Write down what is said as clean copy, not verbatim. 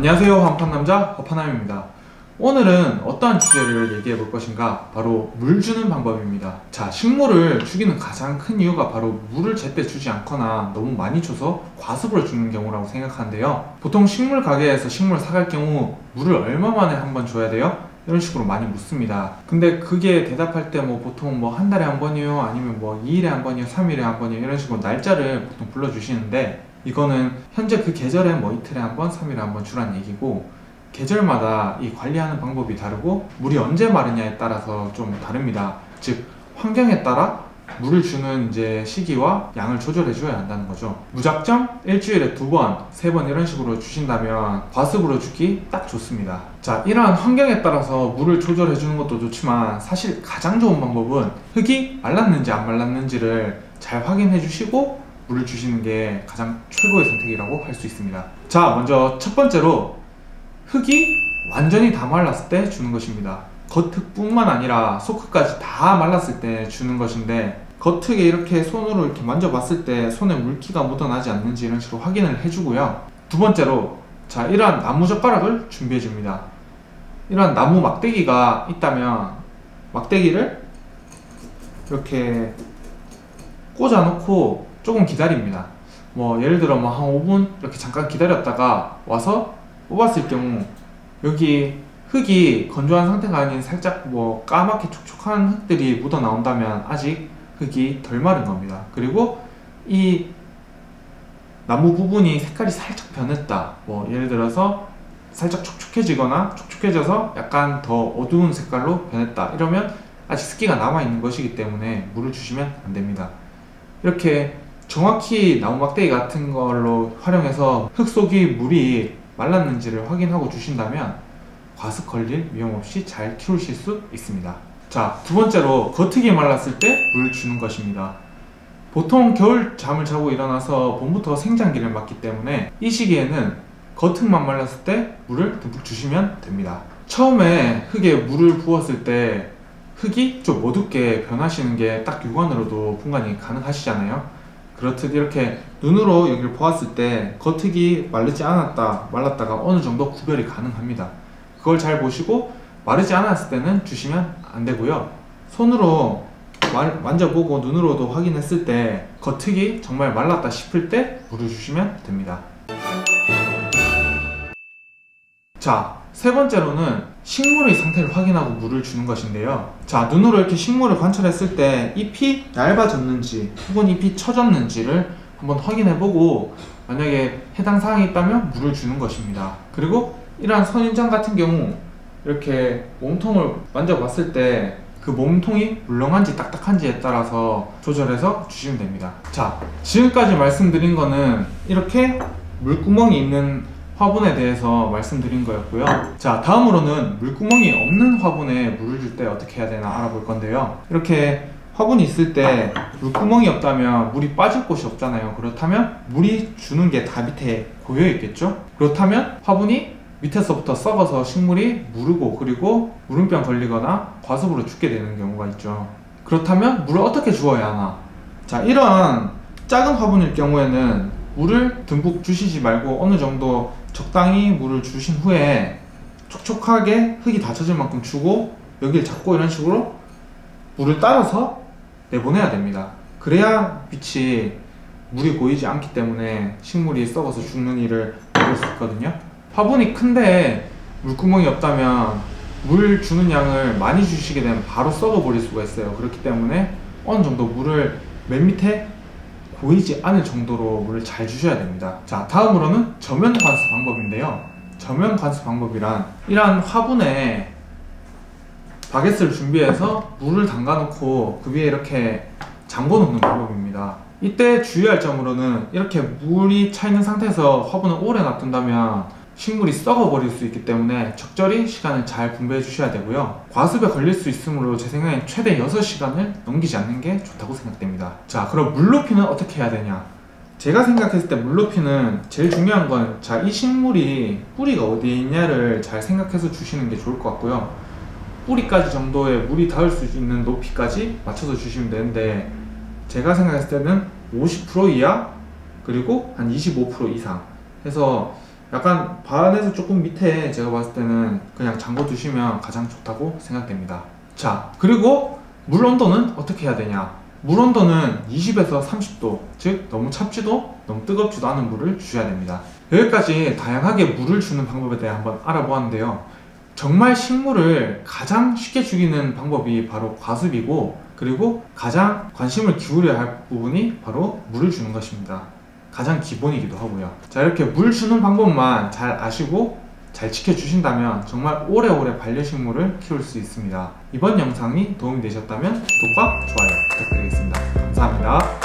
안녕하세요, 한판남자 허파남입니다. 오늘은 어떠한 주제를 얘기해 볼 것인가, 바로 물 주는 방법입니다. 자, 식물을 죽이는 가장 큰 이유가 바로 물을 제때 주지 않거나 너무 많이 줘서 과습을 주는 경우라고 생각하는데요, 보통 식물 가게에서 식물 사갈 경우 물을 얼마 만에 한 번 줘야 돼요? 이런 식으로 많이 묻습니다. 근데 그게 대답할 때 보통 한 달에 한 번이요, 아니면 2일에 한 번이요, 3일에 한 번이요, 이런 식으로 날짜를 보통 불러주시는데, 이거는 현재 그 계절에 이틀에 한 번, 3일에 한 번 주라는 얘기고, 계절마다 이 관리하는 방법이 다르고 물이 언제 마르냐에 따라서 좀 다릅니다. 즉, 환경에 따라 물을 주는 시기와 양을 조절해 줘야 한다는 거죠. 무작정 일주일에 2번, 3번 이런 식으로 주신다면 과습으로 주기 딱 좋습니다. 자, 이러한 환경에 따라서 물을 조절해 주는 것도 좋지만, 사실 가장 좋은 방법은 흙이 말랐는지 안 말랐는지를 잘 확인해 주시고 물을 주시는 게 가장 최고의 선택이라고 할 수 있습니다. 자, 먼저 첫 번째로 흙이 완전히 다 말랐을 때 주는 것입니다. 겉흙뿐만 아니라 속흙까지 다 말랐을 때 주는 것인데, 겉흙에 이렇게 손으로 이렇게 만져봤을 때 손에 물기가 묻어나지 않는지 이런 식으로 확인을 해주고요. 두 번째로, 자, 이러한 나무 젓가락을 준비해 줍니다. 이러한 나무 막대기가 있다면 막대기를 이렇게 꽂아 놓고 조금 기다립니다. 예를 들어 한 5분 이렇게 잠깐 기다렸다가 와서 뽑았을 경우, 여기 흙이 건조한 상태가 아닌 살짝 까맣게 촉촉한 흙들이 묻어 나온다면 아직 흙이 덜 마른 겁니다. 그리고 이 나무 부분이 색깔이 살짝 변했다, 예를 들어서 살짝 촉촉해지거나 촉촉해져서 약간 더 어두운 색깔로 변했다, 이러면 아직 습기가 남아있는 것이기 때문에 물을 주시면 안 됩니다. 이렇게 정확히 나무 막대기 같은 걸로 활용해서 흙 속이 물이 말랐는지를 확인하고 주신다면 과습 걸릴 위험 없이 잘 키우실 수 있습니다. 자, 두 번째로 겉흙이 말랐을 때 물 주는 것입니다. 보통 겨울 잠을 자고 일어나서 봄부터 생장기를 맞기 때문에 이 시기에는 겉흙만 말랐을 때 물을 듬뿍 주시면 됩니다. 처음에 흙에 물을 부었을 때 흙이 좀 어둡게 변하시는 게 딱 육안으로도 분간이 가능하시잖아요. 그렇듯 이렇게 눈으로 여기를 보았을 때 겉흙이 마르지 않았다, 말랐다가 어느 정도 구별이 가능합니다. 그걸 잘 보시고 마르지 않았을 때는 주시면 안 되고요. 손으로 만져보고 눈으로도 확인했을 때 겉흙이 정말 말랐다 싶을 때 물을 주시면 됩니다. 자, 세 번째로는 식물의 상태를 확인하고 물을 주는 것인데요. 자, 눈으로 이렇게 식물을 관찰했을 때 잎이 얇아졌는지 혹은 잎이 처졌는지를 한번 확인해보고, 만약에 해당 사항이 있다면 물을 주는 것입니다. 그리고 이러한 선인장 같은 경우 이렇게 몸통을 만져봤을 때 그 몸통이 물렁한지 딱딱한지에 따라서 조절해서 주시면 됩니다. 자, 지금까지 말씀드린 거는 이렇게 물구멍이 있는 화분에 대해서 말씀드린 거였고요. 자, 다음으로는 물구멍이 없는 화분에 물을 줄 때 어떻게 해야 되나 알아볼 건데요. 이렇게 화분이 있을 때 물구멍이 없다면 물이 빠질 곳이 없잖아요. 그렇다면 물이 주는 게 다 밑에 고여 있겠죠? 그렇다면 화분이 밑에서부터 썩어서 식물이 무르고, 그리고 무름병 걸리거나 과습으로 죽게 되는 경우가 있죠. 그렇다면 물을 어떻게 주어야 하나? 자, 이런 작은 화분일 경우에는 물을 듬뿍 주시지 말고 어느 정도 적당히 물을 주신 후에 촉촉하게 흙이 닫혀질 만큼 주고, 여기를 잡고 이런 식으로 물을 따라서 내보내야 됩니다. 그래야 빛이 물이 고이지 않기 때문에 식물이 썩어서 죽는 일을 막을 수 있거든요. 화분이 큰데 물구멍이 없다면 물 주는 양을 많이 주시게 되면 바로 썩어 버릴 수가 있어요. 그렇기 때문에 어느 정도 물을 맨 밑에 고이지 않을 정도로 물을 잘 주셔야 됩니다. 자, 다음으로는 저면 관수 방법인데요. 저면 관수 방법이란 이러한 화분에 바게트를 준비해서 물을 담가 놓고 그 위에 이렇게 잠궈 놓는 방법입니다. 이때 주의할 점으로는, 이렇게 물이 차 있는 상태에서 화분을 오래 놔둔다면 식물이 썩어 버릴 수 있기 때문에 적절히 시간을 잘 분배해 주셔야 되고요. 과습에 걸릴 수 있으므로 제 생각엔 최대 6시간을 넘기지 않는 게 좋다고 생각됩니다. 자, 그럼 물 높이는 어떻게 해야 되냐? 제가 생각했을 때 물 높이는 제일 중요한 건, 자, 이 식물이 뿌리가 어디에 있냐를 잘 생각해서 주시는 게 좋을 것 같고요. 뿌리까지 정도의 물이 닿을 수 있는 높이까지 맞춰서 주시면 되는데, 제가 생각했을 때는 50% 이하, 그리고 한 25% 이상 해서 약간 반에서 조금 밑에 제가 봤을 때는 그냥 잠궈 두시면 가장 좋다고 생각됩니다. 자, 그리고 물 온도는 어떻게 해야 되냐? 물 온도는 20에서 30도, 즉 너무 찹지도 너무 뜨겁지도 않은 물을 주셔야 됩니다. 여기까지 다양하게 물을 주는 방법에 대해 한번 알아보았는데요. 정말 식물을 가장 쉽게 죽이는 방법이 바로 과습이고, 그리고 가장 관심을 기울여야 할 부분이 바로 물을 주는 것입니다. 가장 기본이기도 하고요. 자, 이렇게 물 주는 방법만 잘 아시고 잘 지켜주신다면 정말 오래오래 반려식물을 키울 수 있습니다. 이번 영상이 도움이 되셨다면 구독과 좋아요 부탁드리겠습니다. 감사합니다.